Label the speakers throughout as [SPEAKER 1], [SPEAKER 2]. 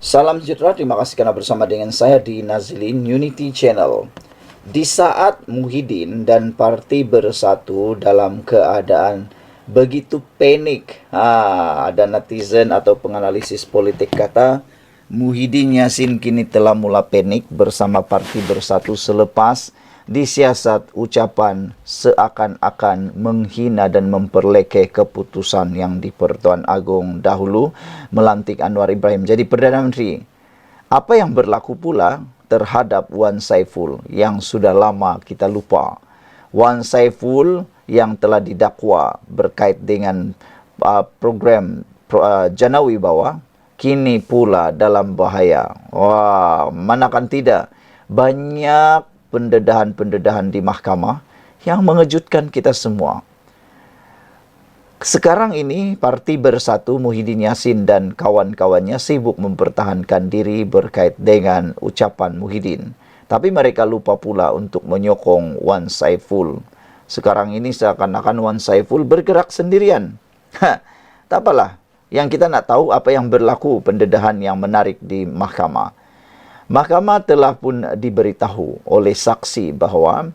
[SPEAKER 1] Salam sejahtera, terima kasih karena bersama dengan saya di Nazlin Unity Channel. Di saat Muhyiddin dan parti bersatu dalam keadaan begitu panik, ada netizen atau penganalisis politik kata Muhyiddin Yassin kini telah mula panik bersama parti bersatu selepas disiasat ucapan seakan-akan menghina dan memperlekeh keputusan yang di Pertuan Agong dahulu melantik Anwar Ibrahim jadi Perdana Menteri. Apa yang berlaku pula terhadap Wan Saiful yang sudah lama kita lupa. Wan Saiful yang telah didakwa berkait dengan program Jana Wibawa kini pula dalam bahaya. Wah, manakan tidak banyak pendedahan-pendedahan di mahkamah yang mengejutkan kita semua. Sekarang ini parti bersatu Muhyiddin Yassin dan kawan-kawannya sibuk mempertahankan diri berkait dengan ucapan Muhyiddin. Tapi mereka lupa pula untuk menyokong Wan Saiful. Sekarang ini seakan-akan Wan Saiful bergerak sendirian. Tak apalah. Yang kita nak tahu apa yang berlaku pendedahan yang menarik di mahkamah. Mahkamah telah pun diberitahu oleh saksi bahawa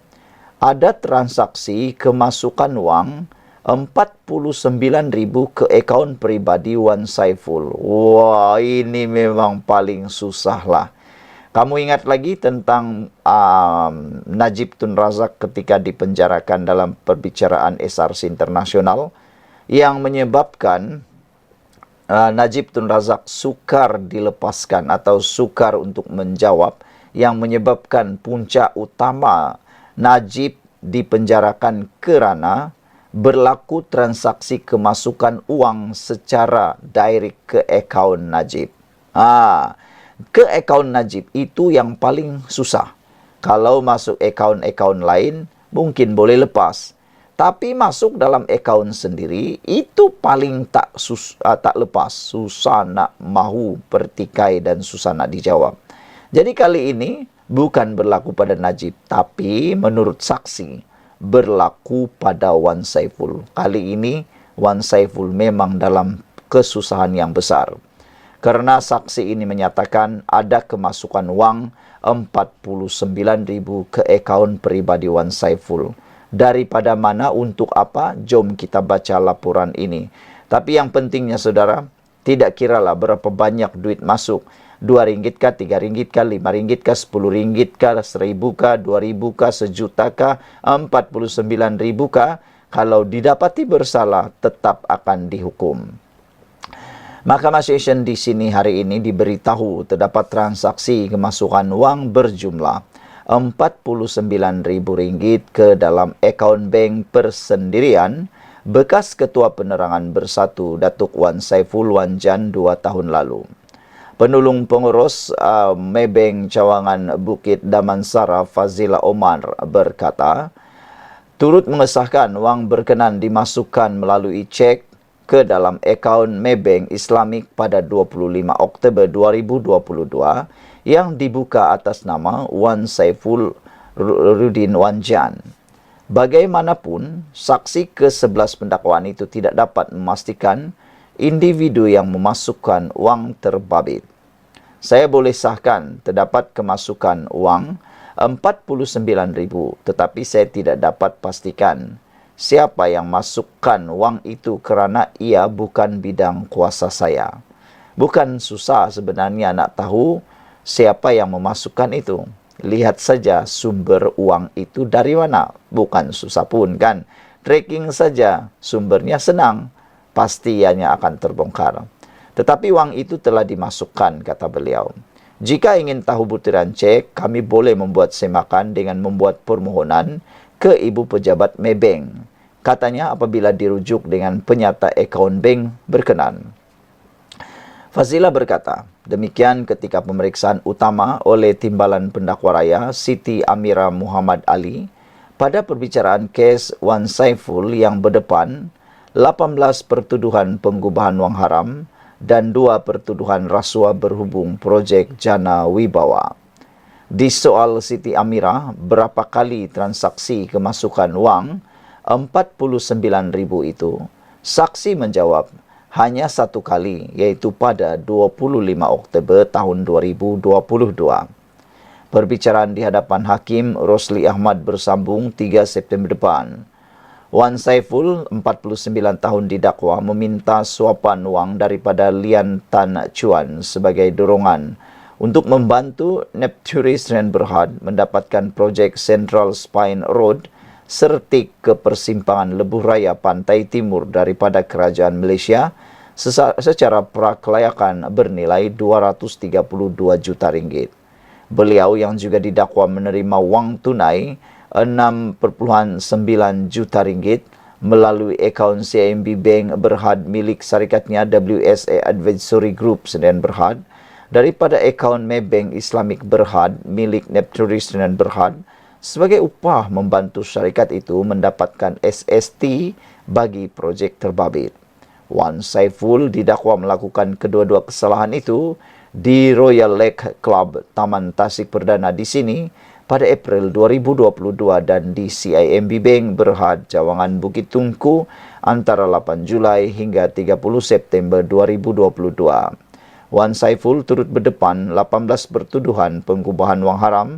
[SPEAKER 1] ada transaksi kemasukan wang 49,000 ke akaun peribadi Wan Saiful. Wah, ini memang paling susah lah. Kamu ingat lagi tentang Najib Tun Razak ketika dipenjarakan dalam perbicaraan SRC Internasional yang menyebabkan Najib Tun Razak sukar dilepaskan atau sukar untuk menjawab yang menyebabkan puncak utama Najib dipenjarakan kerana berlaku transaksi kemasukan uang secara direct ke akaun Najib. Ke akaun Najib itu yang paling susah. Kalau masuk akaun-akaun lain mungkin boleh lepas. Tapi masuk dalam akaun sendiri, itu paling tak lepas. Susah nak mahu pertikai dan susah nak dijawab. Jadi kali ini bukan berlaku pada Najib, tapi menurut saksi berlaku pada Wan Saiful. Kali ini Wan Saiful memang dalam kesusahan yang besar. Karena saksi ini menyatakan ada kemasukan wang 49,000 ke akaun peribadi Wan Saiful. Daripada mana, untuk apa? Jom kita baca laporan ini. Tapi yang pentingnya saudara, tidak kiralah berapa banyak duit masuk. RM2 kah, RM3 kah, RM5 kah, RM10 kah, RM1,000 kah, RM2,000 kah, RM1,000 kah, RM49,000 kah. Kalau didapati bersalah, tetap akan dihukum. Mahkamah Session di sini hari ini diberitahu terdapat transaksi kemasukan wang berjumlah RM49,000 ke dalam akaun bank persendirian bekas Ketua Penerangan Bersatu Datuk Wan Saiful Wan Jan 2 tahun lalu. Penulung pengurus Maybank Cawangan Bukit Damansara Fazila Omar berkata, turut mengesahkan wang berkenan dimasukkan melalui cek ke dalam akaun Maybank Islamik pada 25 Oktober 2022 yang dibuka atas nama Wan Saiful Rudin Wan Jan. Bagaimanapun, saksi ke-11 pendakwaan itu tidak dapat memastikan individu yang memasukkan wang terbabit. Saya boleh sahkan terdapat kemasukan wang 49,000, tetapi saya tidak dapat pastikan siapa yang masukkan wang itu kerana ia bukan bidang kuasa saya. Bukan susah sebenarnya nak tahu siapa yang memasukkan itu. Lihat saja sumber uang itu dari mana. Bukan susah pun kan. Tracking saja sumbernya senang. Pasti ianya akan terbongkar. Tetapi wang itu telah dimasukkan, kata beliau. Jika ingin tahu butiran cek, kami boleh membuat semakan dengan membuat permohonan ke Ibu Pejabat Maybank. Katanya apabila dirujuk dengan penyata akaun bank berkenan. Fazila berkata, demikian ketika pemeriksaan utama oleh Timbalan Pendakwa Raya Siti Amira Muhammad Ali pada perbicaraan kes Wan Saiful yang berdepan 18 pertuduhan penggubahan wang haram dan 2 pertuduhan rasuah berhubung projek Jana Wibawa. Di soal Siti Amira, berapa kali transaksi kemasukan wang 49,000 itu, saksi menjawab hanya satu kali, yaitu pada 25 Oktober tahun 2022. Perbicaraan di hadapan Hakim Rosli Ahmad bersambung 3 September depan. Wan Saiful, 49 tahun didakwa meminta suapan wang daripada Lian Tan Chuan sebagai dorongan untuk membantu Nepturis Sdn Bhd mendapatkan projek Central Spine Road sertik ke persimpangan Lebuh Raya Pantai Timur daripada Kerajaan Malaysia secara prakelayakan bernilai 232 juta ringgit. Beliau yang juga didakwa menerima wang tunai 6.9 juta ringgit melalui akaun CIMB Bank Berhad milik syarikatnya WSA Advisory Group Sdn Bhd daripada akaun Maybank Islamic Berhad milik Nepturis Sdn Bhd sebagai upah membantu syarikat itu mendapatkan SST bagi projek terbabit. Wan Saiful didakwa melakukan kedua-dua kesalahan itu di Royal Lake Club Taman Tasik Perdana di sini pada April 2022 dan di CIMB Bank Berhad Cawangan Bukit Tungku antara 8 Julai hingga 30 September 2022. Wan Saiful turut berdepan 18 bertuduhan pengubahan wang haram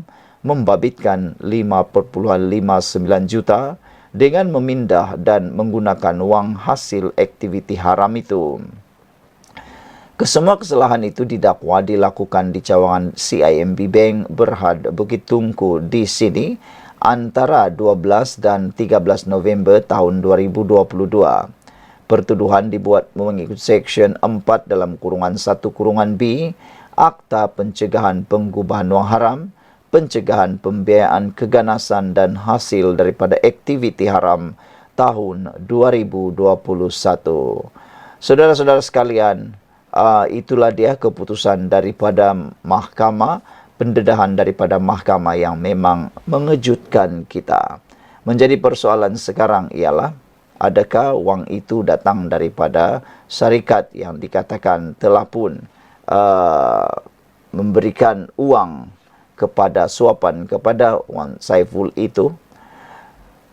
[SPEAKER 1] membabitkan 5.59 juta dengan memindah dan menggunakan wang hasil aktiviti haram itu. Kesemua kesalahan itu didakwa dilakukan di cawangan CIMB Bank Berhad Bukit Tungku di sini antara 12 dan 13 November tahun 2022. Pertuduhan dibuat mengikut Seksyen 4 dalam kurungan 1 kurungan B Akta Pencegahan Pengubahan Wang Haram, Pencegahan Pembiayaan Keganasan dan Hasil daripada Aktiviti Haram tahun 2021. Saudara-saudara sekalian, itulah dia keputusan daripada mahkamah, pendedahan daripada mahkamah yang memang mengejutkan kita. Menjadi persoalan sekarang ialah, adakah wang itu datang daripada syarikat yang dikatakan telah pun memberikan uang kepada suapan kepada Wan Saiful itu?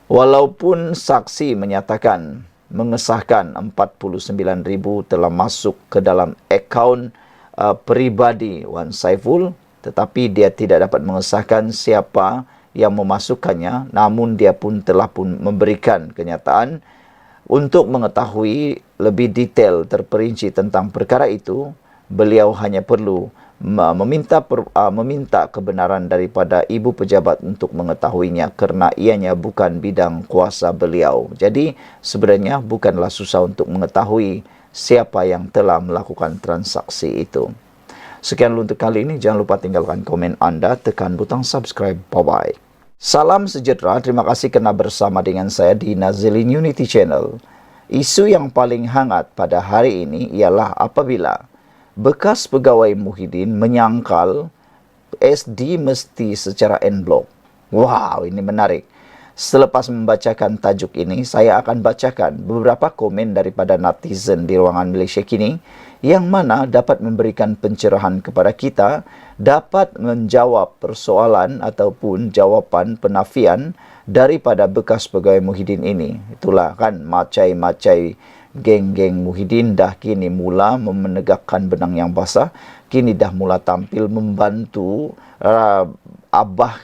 [SPEAKER 1] Walaupun saksi menyatakan mengesahkan 49,000 telah masuk ke dalam akaun peribadi Wan Saiful, tetapi dia tidak dapat mengesahkan siapa yang memasukkannya, namun dia pun telah pun memberikan kenyataan untuk mengetahui lebih detail terperinci tentang perkara itu. Beliau hanya perlu meminta kebenaran daripada ibu pejabat untuk mengetahuinya kerana ianya bukan bidang kuasa beliau. Jadi sebenarnya bukanlah susah untuk mengetahui siapa yang telah melakukan transaksi itu. Sekian untuk kali ini. Jangan lupa tinggalkan komen anda, tekan butang subscribe. Bye-bye. Salam sejahtera. Terima kasih kerana bersama dengan saya di Nazilin Unity Channel. Isu yang paling hangat pada hari ini ialah apabila bekas pegawai Muhyiddin menyangkal SD mesti secara en blok. Wow, ini menarik. Selepas membacakan tajuk ini, saya akan bacakan beberapa komen daripada netizen di ruangan Malaysia kini yang mana dapat memberikan pencerahan kepada kita, dapat menjawab persoalan ataupun jawapan penafian daripada bekas pegawai Muhyiddin ini. Itulah kan macai-macai geng-geng Muhyiddin dah kini mula menegakkan benang yang basah. Kini dah mula tampil membantu Abah.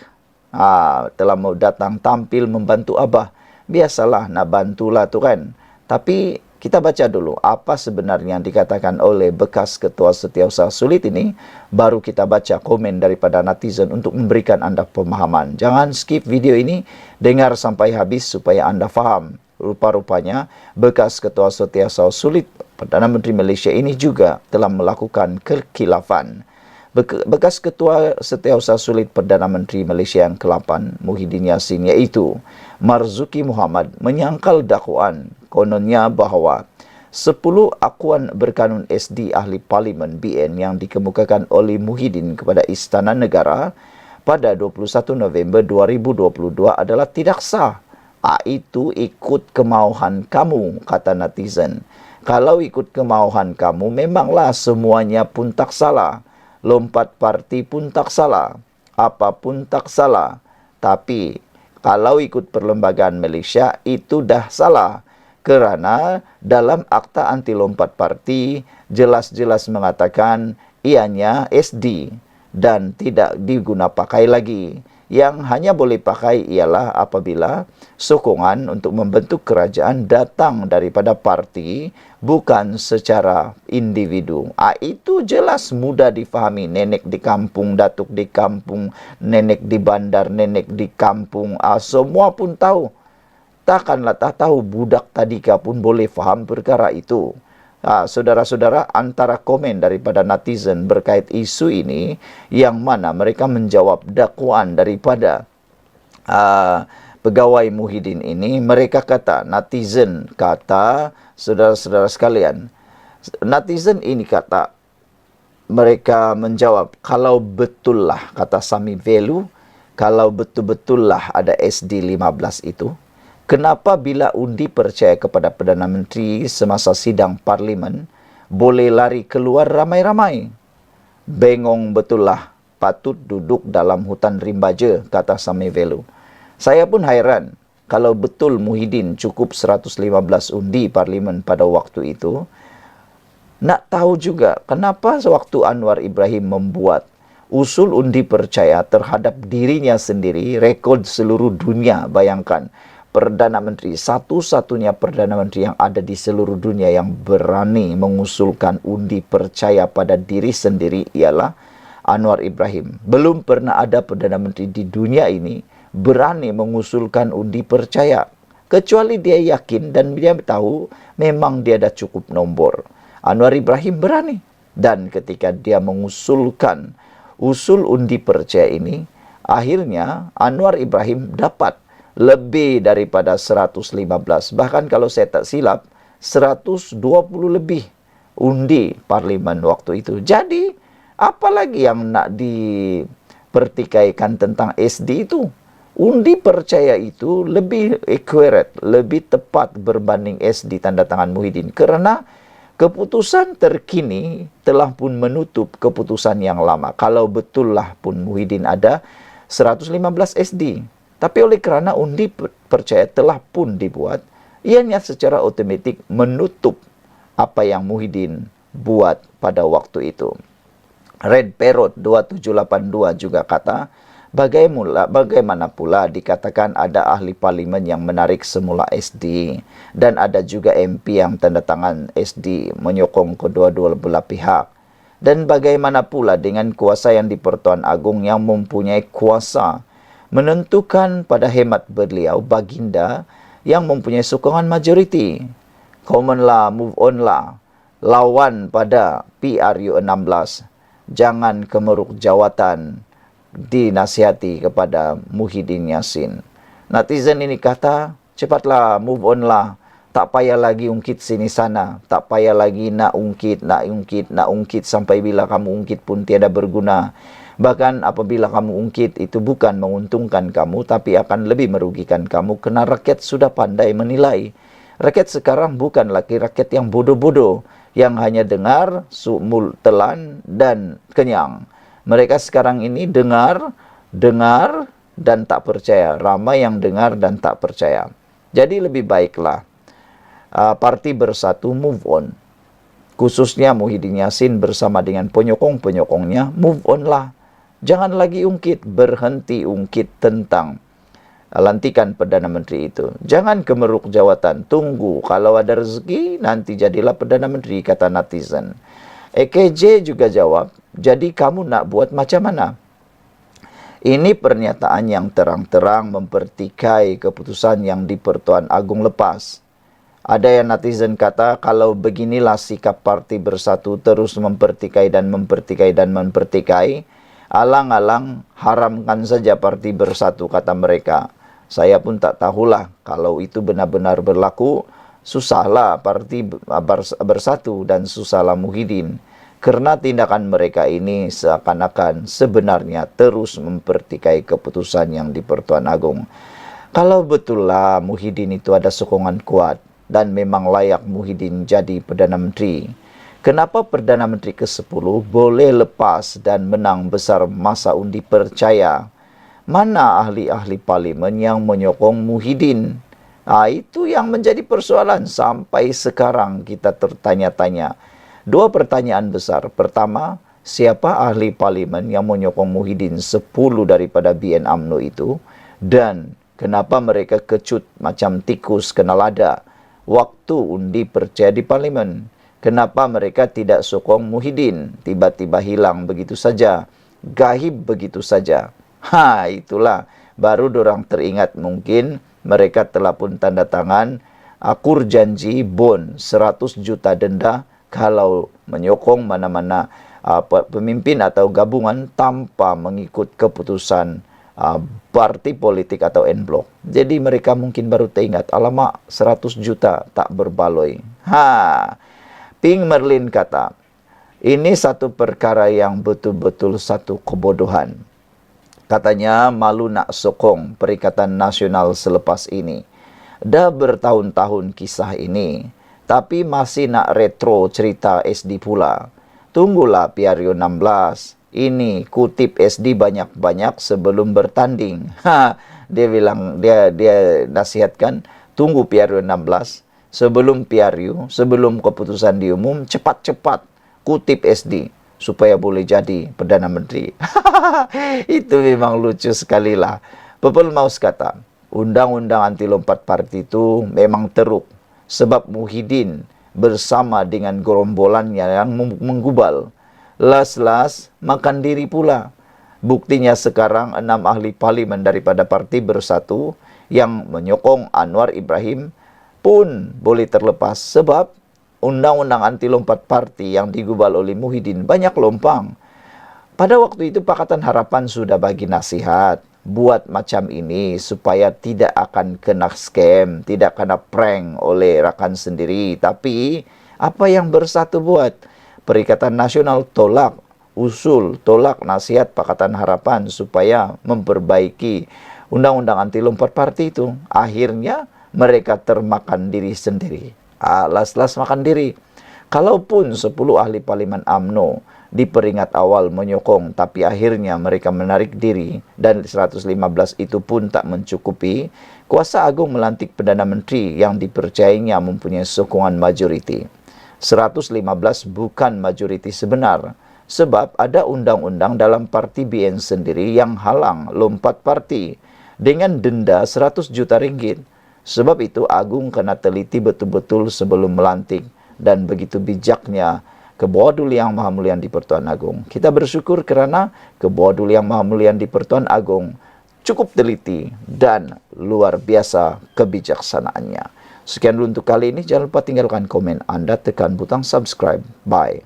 [SPEAKER 1] Telah mau datang tampil membantu Abah. Biasalah nak bantulah tu kan. Tapi kita baca dulu apa sebenarnya yang dikatakan oleh bekas Ketua Setiausaha Sulit ini. Baru kita baca komen daripada netizen untuk memberikan anda pemahaman. Jangan skip video ini. Dengar sampai habis supaya anda faham. Rupa-rupanya bekas Ketua Setiausaha Sulit Perdana Menteri Malaysia ini juga telah melakukan kekhilafan. Bekas Ketua Setiausaha Sulit Perdana Menteri Malaysia yang ke-8 Muhyiddin Yassin iaitu Marzuki Muhammad menyangkal dakwaan kononnya bahawa 10 akuan berkanun SD Ahli Parlimen BN yang dikemukakan oleh Muhyiddin kepada Istana Negara pada 21 November 2022 adalah tidak sah. Itu ikut kemauan kamu, kata netizen. Kalau ikut kemauan kamu, memanglah semuanya pun tak salah. Lompat parti pun tak salah. Apa pun tak salah. Tapi, kalau ikut Perlembagaan Malaysia, itu dah salah. Kerana dalam Akta Anti Lompat Parti jelas-jelas mengatakan ianya SD dan tidak diguna pakai lagi. Yang hanya boleh pakai ialah apabila sokongan untuk membentuk kerajaan datang daripada parti, bukan secara individu. Itu jelas mudah difahami. Nenek di kampung, datuk di kampung, nenek di bandar, nenek di kampung, semua pun tahu. Takkanlah tak tahu budak tadika pun boleh faham perkara itu. Saudara-saudara, antara komen daripada netizen berkait isu ini, yang mana mereka menjawab dakwaan daripada pegawai Muhyiddin ini, mereka kata, netizen kata, saudara-saudara sekalian, netizen ini kata, mereka menjawab, kalau betullah, kata Sami Velu, kalau betul-betullah ada SD 15 itu, kenapa bila undi percaya kepada Perdana Menteri semasa sidang Parlimen, boleh lari keluar ramai-ramai? Bengong betullah, patut duduk dalam hutan rimba je, kata Sami Velu. Saya pun hairan, kalau betul Muhyiddin cukup 115 undi Parlimen pada waktu itu, nak tahu juga kenapa sewaktu Anwar Ibrahim membuat usul undi percaya terhadap dirinya sendiri, rekod seluruh dunia, bayangkan, Perdana Menteri, satu-satunya Perdana Menteri yang ada di seluruh dunia yang berani mengusulkan undi percaya pada diri sendiri ialah Anwar Ibrahim. Belum pernah ada Perdana Menteri di dunia ini berani mengusulkan undi percaya. Kecuali dia yakin dan dia tahu memang dia dah cukup nombor. Anwar Ibrahim berani. Dan ketika dia mengusulkan usul undi percaya ini, akhirnya Anwar Ibrahim dapat lebih daripada 115. Bahkan kalau saya tak silap, 120 lebih undi Parlimen waktu itu. Jadi, apa lagi yang nak dipertikaikan tentang SD itu? Undi percaya itu lebih accurate, lebih tepat berbanding SD tanda tangan Muhyiddin. Kerana keputusan terkini telah pun menutup keputusan yang lama. Kalau betullah pun Muhyiddin ada 115 SD. Tapi oleh kerana undi percaya telah pun dibuat, ianya secara otomatik menutup apa yang Muhyiddin buat pada waktu itu. Red Parrot 2782 juga kata, bagaimana pula dikatakan ada ahli parlimen yang menarik semula SD dan ada juga MP yang tanda tangan SD menyokong kedua-dua belah pihak. Dan bagaimana pula dengan kuasa yang di Pertuan Agong yang mempunyai kuasa menentukan pada hemat beliau baginda yang mempunyai sokongan majoriti. Common lah, move on lah. Lawan pada PRU 16. Jangan kemeruk jawatan, dinasihati kepada Muhyiddin Yassin. Netizen ini kata, cepatlah, move on lah. Tak payah lagi ungkit sini sana. Tak payah lagi nak ungkit sampai bila kamu ungkit pun tiada berguna. Bahkan apabila kamu ungkit, itu bukan menguntungkan kamu, tapi akan lebih merugikan kamu, kerana rakyat sudah pandai menilai. Rakyat sekarang bukan lagi rakyat yang bodoh-bodoh, yang hanya dengar, telan dan kenyang. Mereka sekarang ini dengar dan tak percaya. Ramai yang dengar dan tak percaya. Jadi lebih baiklah Parti Bersatu move on. Khususnya Muhyiddin Yassin bersama dengan penyokong-penyokongnya, move on lah. Jangan lagi ungkit, berhenti ungkit tentang lantikan Perdana Menteri itu. Jangan kemeruk jawatan, tunggu kalau ada rezeki nanti jadilah Perdana Menteri, kata netizen. EKJ juga jawab, jadi kamu nak buat macam mana? Ini pernyataan yang terang-terang mempertikai keputusan yang di Pertuan Agong lepas. Ada yang netizen kata, kalau beginilah sikap Parti Bersatu terus mempertikai, alang-alang haramkan saja Parti Bersatu, kata mereka. Saya pun tak tahulah kalau itu benar-benar berlaku, susahlah Parti Bersatu dan susahlah Muhyiddin. Kerana tindakan mereka ini seakan-akan sebenarnya terus mempertikai keputusan yang di Pertuan Agong. Kalau betullah Muhyiddin itu ada sokongan kuat dan memang layak Muhyiddin jadi Perdana Menteri, kenapa Perdana Menteri ke-10 boleh lepas dan menang besar masa undi percaya? Mana ahli-ahli parlimen yang menyokong Muhyiddin? Itu yang menjadi persoalan sampai sekarang kita tertanya-tanya. Dua pertanyaan besar. Pertama, siapa ahli parlimen yang menyokong Muhyiddin 10 daripada BN UMNO itu? Dan kenapa mereka kecut macam tikus kena lada waktu undi percaya di parlimen? Kenapa mereka tidak sokong Muhyiddin? Tiba-tiba hilang begitu saja. Gaib begitu saja. Itulah. Baru dorang teringat mungkin mereka telah pun tanda tangan akur janji bond 100 juta denda kalau menyokong mana-mana pemimpin atau gabungan tanpa mengikut keputusan parti politik atau en blok. Jadi mereka mungkin baru teringat, alamak 100 juta tak berbaloi. Ping Merlin kata, ini satu perkara yang betul-betul satu kebodohan. Katanya malu nak sokong Perikatan Nasional selepas ini. Dah bertahun-tahun kisah ini, tapi masih nak retro cerita SD pula. Tunggulah Piario 16. Ini kutip SD banyak-banyak sebelum bertanding. Dia bilang, dia nasihatkan, tunggu Piario 16. Sebelum Piario, sebelum keputusan diumum, cepat-cepat kutip SD supaya boleh jadi Perdana Menteri. Itu memang lucu sekali lah. Pepel Maus kata, undang-undang anti lompat parti itu memang teruk. Sebab Muhyiddin bersama dengan gerombolannya yang menggubal. Las-las makan diri pula. Buktinya sekarang 6 ahli parlimen daripada Parti Bersatu yang menyokong Anwar Ibrahim pun boleh terlepas sebab undang-undang anti lompat parti yang digubal oleh Muhyiddin banyak lompang. Pada waktu itu Pakatan Harapan sudah bagi nasihat, buat macam ini supaya tidak akan kena scam, tidak kena prank oleh rakan sendiri. Tapi apa yang Bersatu buat? Perikatan Nasional tolak usul, tolak nasihat Pakatan Harapan supaya memperbaiki undang-undang anti lompat parti itu. Akhirnya mereka termakan diri sendiri. Las-las makan diri. Kalaupun 10 ahli parlimen UMNO di peringat awal menyokong, tapi akhirnya mereka menarik diri dan 115 itu pun tak mencukupi, Kuasa Agung melantik Perdana Menteri yang dipercayainya mempunyai sokongan majoriti. 115 bukan majoriti sebenar, sebab ada undang-undang dalam parti BN sendiri yang halang lompat parti dengan denda 100 juta ringgit. Sebab itu Agung kena teliti betul-betul sebelum melantik, dan begitu bijaknya Ketua Duli Yang Maha Mulia di Pertuan Agong. Kita bersyukur kerana Ketua Duli Yang Maha Mulia di Pertuan Agong cukup teliti dan luar biasa kebijaksanaannya. Sekian dulu untuk kali ini. Jangan lupa tinggalkan komen Anda, tekan butang subscribe. Bye.